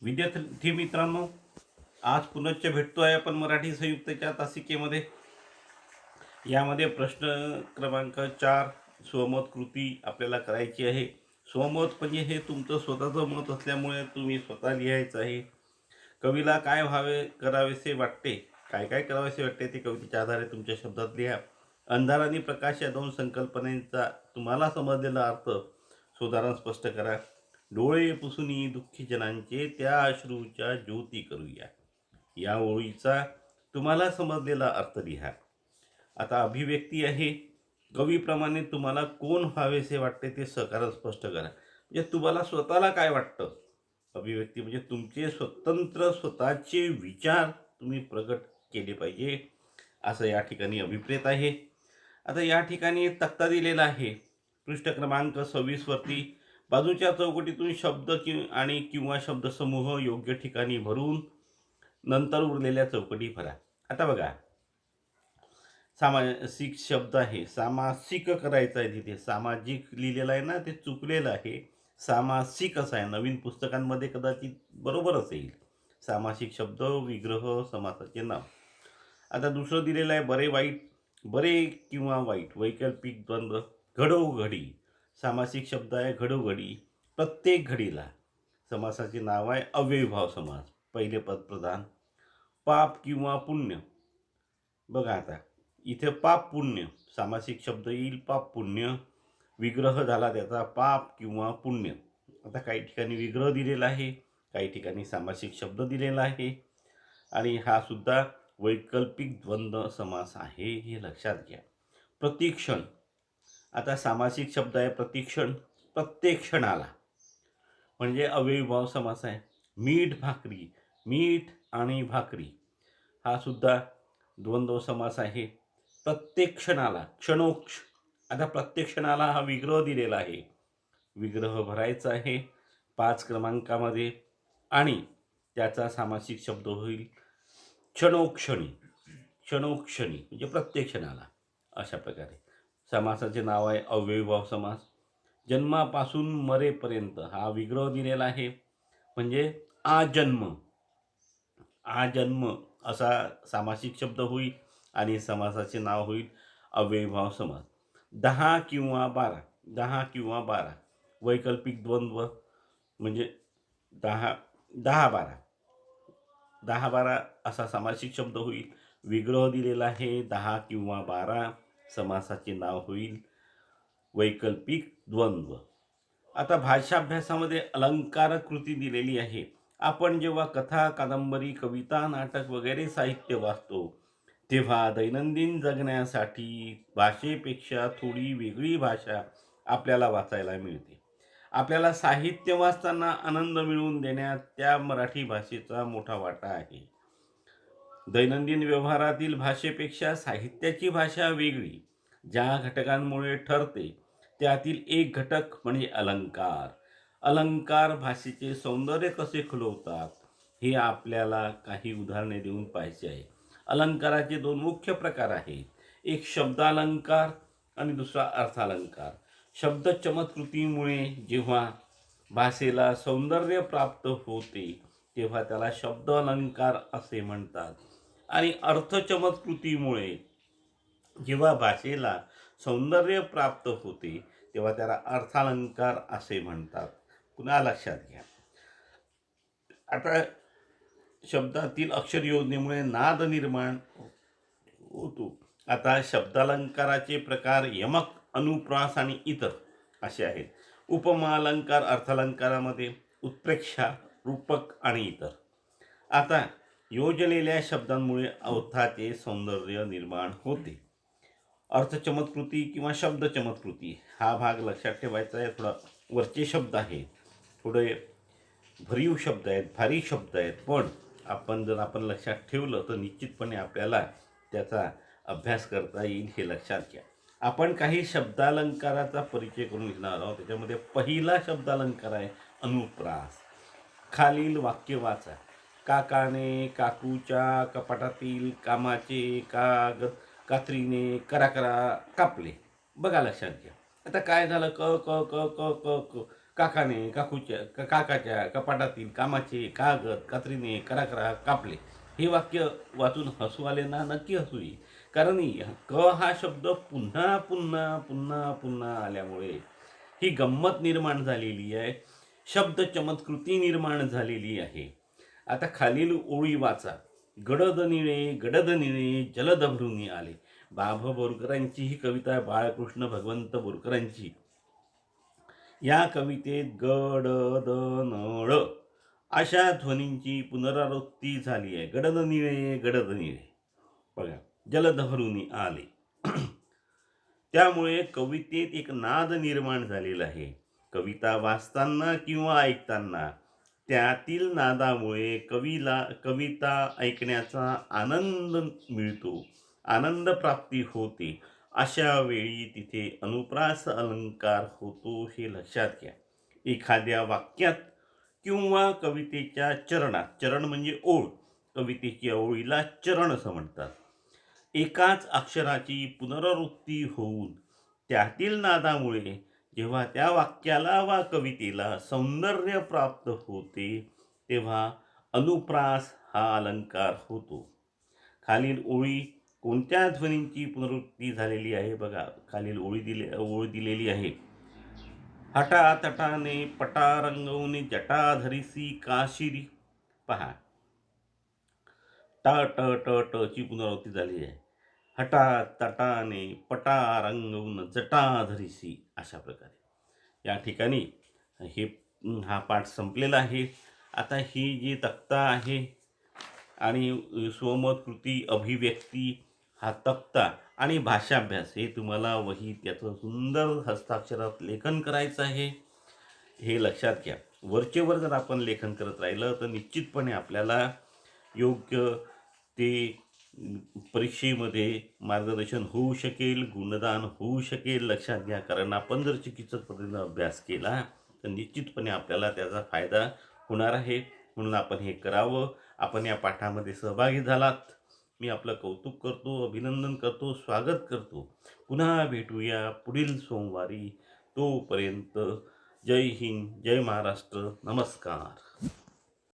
विद्यार्थी मित्रांनो, आज पुनश्च भेटतोय आपण मराठी संयुक्तच्या तासिकेमध्ये. यामध्ये प्रश्न क्रमांक 4 स्वमत कृती आपल्याला करायची आहे. स्वमत म्हणजे हे तुमचं स्वतःचं मत असल्यामुळे तुम्ही स्वतः लिहायचं आहे. कवीला काय करावेसे वाटते, काय काय करावेसे वाटते ते कवितेच्या आधारे तुमच्या शब्दात लिहा. अंधार आणि प्रकाश या दोन संकल्पनांचा तुम्हाला समजलेला अर्थ सुधारण स्पष्ट करा. डोळे पुसुनी दुःखी जनांचे त्या अश्रूच्या ज्योती करूया. या ओळीचा तुम्हाला समजलेला अर्थ लिहा. आता अभिव्यक्ती आहे. कवीप्रमाणे तुम्हाला कोण व्हावेसे वाटते ते सकारात्मक स्पष्ट करा. म्हणजे तुम्हाला स्वतःला काय वाटतं. अभिव्यक्ती म्हणजे तुमचे स्वतंत्र स्वतःचे विचार तुम्ही प्रगट केले पाहिजे, असं या ठिकाणी अभिप्रेत आहे. आता या ठिकाणी एक तक्ता दिलेला आहे. पृष्ठ क्रमांक 26 वरती बाजूच्या चौकटीतून शब्द आणि किंवा शब्दसमूह योग्य ठिकाणी भरून नंतर उरलेल्या चौकटी भरा. आता बघा, सामासिक शब्द आहे, सामासिक करायचं आहे. तिथे सामाजिक लिहिलेलं आहे ना, ते चुकलेलं आहे. सामासिक असं आहे. नवीन पुस्तकांमध्ये कदाचित बरोबर असेल. सामासिक शब्द विग्रह समासाचे नाव. आता दुसरं दिलेलं आहे बरे वाईट. बरे किंवा वाईट वैकल्पिक द्वंद्व. घडोघडी सामासिक शब्द आहे. घडोघडी प्रत्येक घडीला समासाचे नाव आहे. अव्ययीभाव समास, पहिले पद प्रधान. पाप किंवा पुण्य. बघा आता इथे पाप पुण्य सामासिक शब्द येईल. पाप पुण्य विग्रह झाला त्याचा पाप किंवा पुण्य. आता काही ठिकाणी विग्रह दिलेला आहे, काही ठिकाणी सामासिक शब्द दिलेला आहे आणि हा सुद्धा वैकल्पिक द्वंद्व समास आहे, हे लक्षात घ्या. प्रतीक्षण. आता सामासिक शब्द आहे प्रतीक्षण. प्रत्येक क्षणाला म्हणजे अव्ययीभाव समास आहे. मीठ भाकरी, मीठ आणि भाकरी हा सुद्धा द्वंद्व समास आहे. प्रत्येक क्षणाला, क्षणोक्ष. आता प्रत्येक क्षणाला हा विग्रह दिलेला आहे. विग्रह भरायचा आहे 5 क्रमांकामध्ये आणि त्याचा सामासिक शब्द होईल क्षणोक्षणी. क्षणोक्षणी म्हणजे प्रत्येक क्षणाला. अशा प्रकारे समासाचे नाव आहे अव्ययीभाव समास. जन्मापासून मरेपर्यंत हा विग्रह दिलेला आहे म्हणजे आजन्म. आजन्म असा सामासिक शब्द होईल आणि समासाचे नाव होईल अव्ययीभाव समास. 10 किंवा 12. 10 किंवा 12 वैकल्पिक द्वंद्व म्हणजे 10 10-12. 10-12 असा सामासिक शब्द होईल. विग्रह दिलेला आहे 10 किंवा 12. समासाचे नाव होईल वैकल्पिक द्वंद्व. आता भाषाभ्यासामध्ये अलंकार कृती दिलेली आहे. आपण जेव्हा कथा, कादंबरी, कविता, नाटक वगैरे साहित्य वाचतो तेव्हा दैनंदिन जगण्यासाठी भाषेपेक्षा थोडी वेगळी भाषा आपल्याला वाचायला मिळते. आपल्याला साहित्य वाचताना आनंद मिळवून देण्यात त्या मराठी भाषेचा मोठा वाटा आहे. दैनंदिन व्यवहारातील भाषेपेक्षा साहित्याची भाषा वेगळी ज्या घटकांमुळे ठरते त्यातील एक घटक म्हणजे अलंकार. अलंकार भाषेचे सौंदर्य कसे खुलवतात हे आपल्याला काही उदाहरणे देऊन पाहायचे आहे. अलंकाराचे 2 मुख्य प्रकार आहेत. एक शब्दालंकार आणि दुसरा अर्थालंकार. शब्द चमत्कृतीमुळे जेव्हा भाषेला सौंदर्य प्राप्त होते तेव्हा त्याला शब्द अलंकार असे म्हणतात आणि अर्थचमत्कृतीमुळे जेव्हा भाषेला सौंदर्य प्राप्त होते तेव्हा त्याला अर्थालंकार असे म्हणतात. पुन्हा लक्षात घ्या. आता शब्दातील अक्षर योजनेमुळे नाद निर्माण होतो. आता शब्दालंकाराचे प्रकार यमक, अनुप्रास आणि इतर असे आहेत. उपमा अलंकार अर्थालंकारामध्ये उत्प्रेक्षा, रूपक आणि इतर. आता योजलेल्या शब्दांमुळे अर्थाचे सौंदर्य निर्माण होते. अर्थचमत्कृती किंवा शब्द चमत्कृती हा भाग लक्षात ठेवायचा आहे. थोडा वरचे शब्द आहेत, थोडे भरीव शब्द आहेत, भारी शब्द आहेत, पण आपण लक्षात ठेवलं तर निश्चितपणे आपल्याला त्याचा अभ्यास करता येईल, हे लक्षात घ्या. आपण काही शब्दालंकाराचा परिचय करून घेणार आहोत. त्याच्यामध्ये पहिला शब्दालंकार आहे अनुप्रास. खालील वाक्य वाचा. काकाने काकूच्या कपाटातील कामाचे कागद कात्रीने करा कापले. बघा लक्षात घ्या. आता काय झालं क क क क क क काकाने काकाच्या कपाटातील कामाचे कागद कात्रीने करा कापले. हे वाक्य वाचून हसू आले ना? नक्की हसू येईल. कारण हा शब्द पुन्हा पुन्हा पुन्हा पुन्हा आल्यामुळे ही गंमत निर्माण झालेली आहे. शब्द चमत्कृती निर्माण झालेली आहे. आता खालील ओळी वाचा. गडद निळे जलद भरून आले. बोरकरांची ही कविता आहे, बाळकृष्ण भगवंत बोरकरांची. या कवितेत गडद नळ अशा ध्वनींची पुनरावृत्ती झाली आहे. गडद निळे बघा, जलद भरून आले. त्यामुळे कवितेत एक नाद निर्माण झालेला आहे. कविता वाचताना किंवा ऐकताना त्यातील नादामुळे कविता ऐकण्याचा आनंद मिळतो, आनंद प्राप्ती होते. अशा वेळी तिथे अनुप्रास अलंकार होतो, हे लक्षात घ्या. एखाद्या वाक्यात किंवा कवितेच्या चरणात, चरण म्हणजे ओळ, कवितेच्या ओळीला चरण असं म्हणतात. एकाच अक्षराची पुनरावृत्ती होऊन त्यातील नादामुळे जेव्हा त्या वाक्याला वा कवितेला सौंदर्य प्राप्त होते, तेव्हा अनुप्रास हा अलंकार होतो. खालील ओळी कोणत्या ध्वनींची पुनरावृत्ती झालेली आहे? बघा, खालील ओळ दिलेली आहे. हटातटाने पटा रंगवणे जटाधरिसी काशिरी. पहा, ट ट ट ट ची पुनरावृत्ती झाली आहे. हटातटाने पटा रंगवून जटाधरिसी, अशा प्रकारे. या ठिकाणी हा पाठ संपलेला आहे. आता ही जी तक्ता आहे आणि स्वमत कृती अभिव्यक्ती हा तक्ता आणि भाषाभ्यास हे तुम्हाला वही त्याचं सुंदर हस्ताक्षरात लेखन करायचं आहे, हे लक्षात घ्या. वरचेवर जर आपण लेखन करत राहिलं तर निश्चितपणे आपल्याला योग्य ते परीक्षेमध्ये मार्गदर्शन होऊ शकेल, गुणदान होऊ शकेल. लक्षात घ्या, कारण आपण जर चुकीच्या पद्धतीनं अभ्यास केला तर निश्चितपणे आपल्याला त्याचा फायदा होणार आहे. म्हणून आपण हे करावं. आपण या पाठामध्ये सहभागी झालात, मी आपलं कौतुक करतो, अभिनंदन करतो, स्वागत करतो. पुन्हा भेटूया पुढील सोमवारी. तोपर्यंत जय हिंद, जय महाराष्ट्र, नमस्कार.